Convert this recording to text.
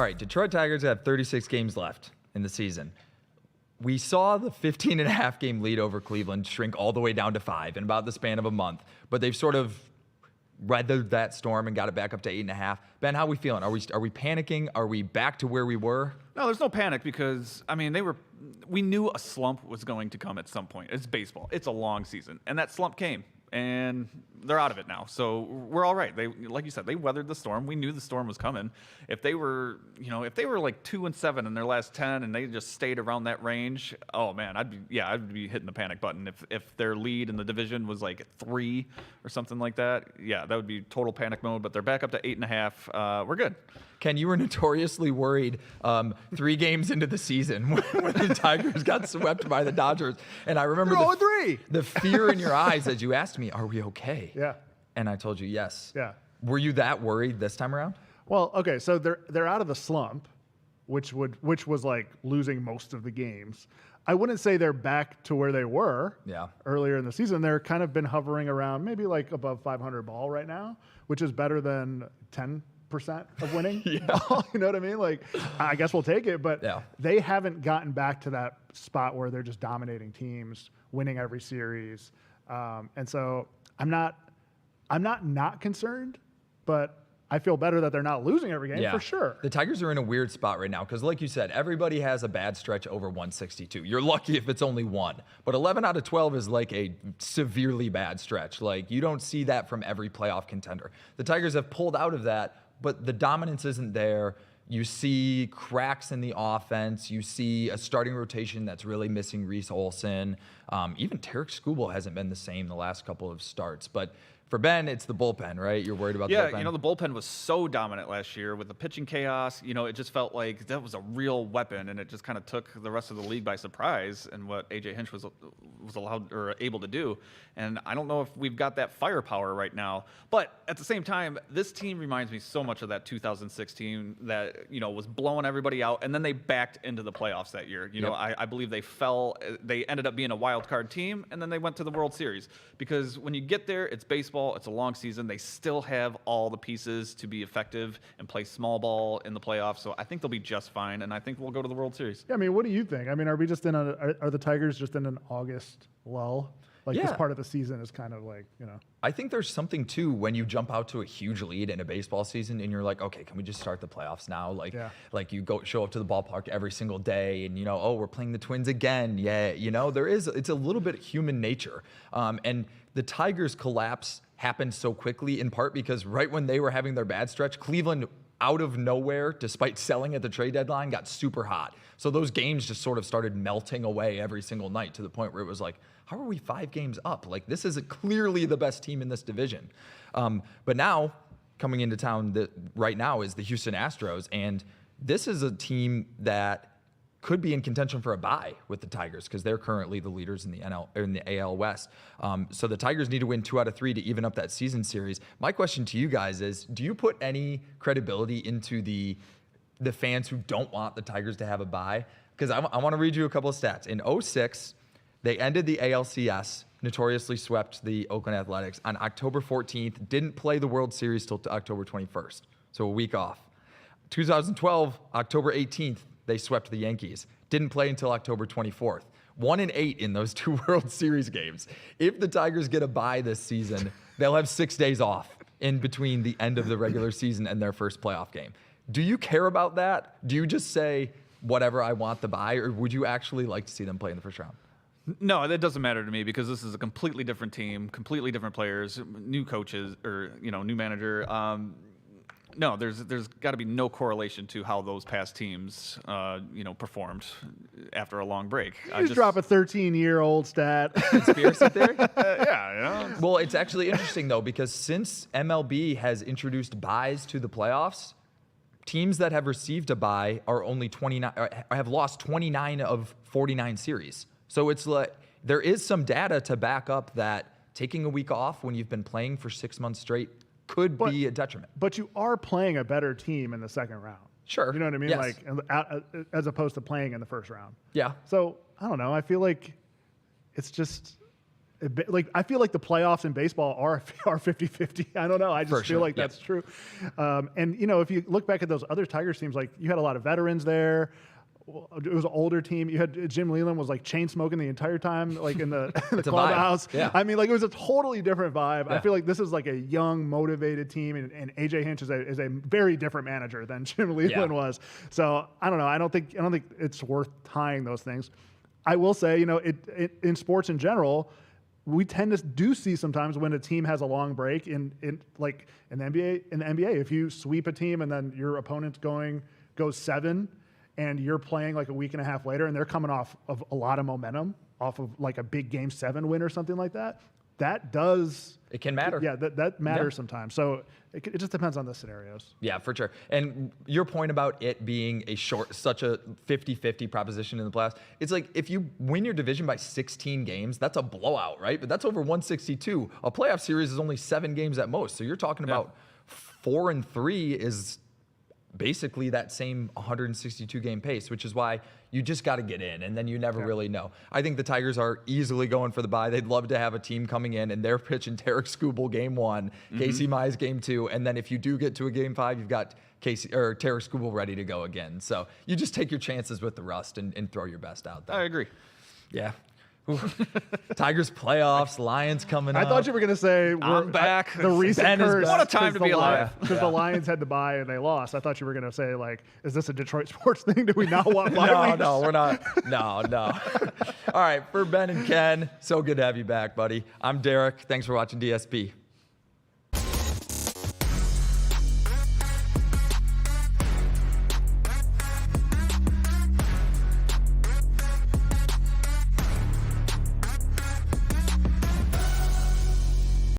All right, Detroit Tigers have 36 games left in the season. We saw the 15.5 game lead over Cleveland shrink all the way down to 5 in about the span of a month, but they've sort of weathered that storm and got it back up to 8.5. Ben, how are we feeling? Are we panicking? Are we back to where we were? No, there's no panic because, I mean, we knew a slump was going to come at some point. It's baseball. It's a long season. And that slump came. And they're out of it now. So we're all right. They, like you said, they weathered the storm. We knew the storm was coming. If they were like 2-7 in their last 10 and they just stayed around that range, oh man, I'd be hitting the panic button. If their lead in the division was like 3 or something like that, yeah, that would be total panic mode. But they're back up to 8.5. We're good. Ken, you were notoriously worried 3 games into the season when the Tigers got swept by the Dodgers. And I remember the fear in your eyes as you asked me, are we okay? Yeah. And I told you yes. Yeah. Were you that worried this time around? Well, okay, so they're out of the slump, which was like losing most of the games. I wouldn't say they're back to where they were earlier in the season. They're kind of been hovering around maybe like above 500 ball right now, which is better than 10% of winning. You know what I mean? Like, I guess we'll take it, but they haven't gotten back to that spot where they're just dominating teams, winning every series. And so I'm not concerned, but I feel better that they're not losing every game for sure. The Tigers are in a weird spot right now because, like you said, everybody has a bad stretch over 162. You're lucky if it's only one, but 11 out of 12 is like a severely bad stretch. Like, you don't see that from every playoff contender. The Tigers have pulled out of that, but the dominance isn't there. You see cracks in the offense. You see a starting rotation that's really missing Reese Olson. Even Tarek Skubal hasn't been the same the last couple of starts. But for Ben, it's the bullpen, right? You're worried about the bullpen? Yeah, the bullpen was so dominant last year with the pitching chaos. It just felt like that was a real weapon, and it just kind of took the rest of the league by surprise and what A.J. Hinch was allowed or able to do. And I don't know if we've got that firepower right now. But at the same time, this team reminds me so much of that 2006 team that, was blowing everybody out, and then they backed into the playoffs that year. I believe they ended up being a wild card team, and then they went to the World Series. Because when you get there, it's baseball. It's a long season. They still have all the pieces to be effective and play small ball in the playoffs. So I think they'll be just fine, and I think we'll go to the World Series. Yeah, I mean, what do you think? I mean, are the Tigers just in an August lull? Like, this part of the season is kind of like, I think there's something, too, when you jump out to a huge lead in a baseball season and you're like, okay, can we just start the playoffs now? Like you show up to the ballpark every single day and, we're playing the Twins again. Yeah, it's a little bit human nature. And the Tigers' collapse happened so quickly, in part because right when they were having their bad stretch, Cleveland, out of nowhere, despite selling at the trade deadline, got super hot. So those games just sort of started melting away every single night to the point where it was like, how are we 5 games up? Like, this is clearly the best team in this division. But now, coming into town right now is the Houston Astros, and this is a team that could be in contention for a bye with the Tigers because they're currently the leaders in the AL West. So the Tigers need to win 2 out of 3 to even up that season series. My question to you guys is, do you put any credibility into the fans who don't want the Tigers to have a bye? Because I want to read you a couple of stats. In 2006, they ended the ALCS, notoriously swept the Oakland Athletics on October 14th, didn't play the World Series till October 21st, so a week off. 2012, October 18th, they swept the Yankees. Didn't play until October 24th. 1-8 in those 2 World Series games. If the Tigers get a bye this season, they'll have 6 days off in between the end of the regular season and their first playoff game. Do you care about that? Do you just say, whatever, I want the bye, or would you actually like to see them play in the first round? No, that doesn't matter to me because this is a completely different team, completely different players, new coaches, or new manager. No, there's got to be no correlation to how those past teams, performed after a long break. You just drop a 13-year-old stat. Conspiracy theory? Yeah. Well, it's actually interesting, though, because since MLB has introduced byes to the playoffs, teams that have received a bye are only 29, have lost 29 of 49 series. So it's like there is some data to back up that taking a week off when you've been playing for 6 months straight could be a detriment. But you are playing a better team in the second round. Sure. You know what I mean? Yes. Like, as opposed to playing in the first round. Yeah. So, I don't know. I feel like it's just, like I feel like the playoffs in baseball are 50-50. I don't know. I just feel like that's true. And if you look back at those other Tigers teams, like you had a lot of veterans there. It was an older team. You had Jim Leland was like chain smoking the entire time, like in the clubhouse. Yeah. I mean, like it was a totally different vibe. Yeah. I feel like this is like a young, motivated team, and AJ Hinch is a very different manager than Jim Leland was. So I don't know. I don't think it's worth tying those things. I will say, in sports in general, we tend to do see sometimes when a team has a long break in like in the NBA, if you sweep a team and then your opponent goes 7 and you're playing like a week and a half later and they're coming off of a lot of momentum off of like a big game 7 win or something like that, it can matter. Yeah, that matters sometimes. So it just depends on the scenarios. Yeah, for sure. And your point about it being such a 50-50 proposition in the playoffs, it's like if you win your division by 16 games, that's a blowout, right? But that's over 162. A playoff series is only 7 games at most. So you're talking about 4-3 is basically that same 162 game pace, which is why you just got to get in, and then you never really know. I think the Tigers are easily going for the bye. They'd love to have a team coming in and they're pitching Tarek Skubal game 1, Casey Mize game 2, and then if you do get to a game 5, you've got Tarek Skubal ready to go again. So you just take your chances with the rust and throw your best out there. I agree. Yeah. Tigers playoffs, Lions coming up. I thought you were going to say I'm back. The recent curse. What a time to be alive. Because the Lions had to bye and they lost. I thought you were going to say, like, is this a Detroit sports thing? Do we now want bye weeks? No, we're not. No. All right, for Ben and Ken, so good to have you back, buddy. I'm Derek. Thanks for watching DSP.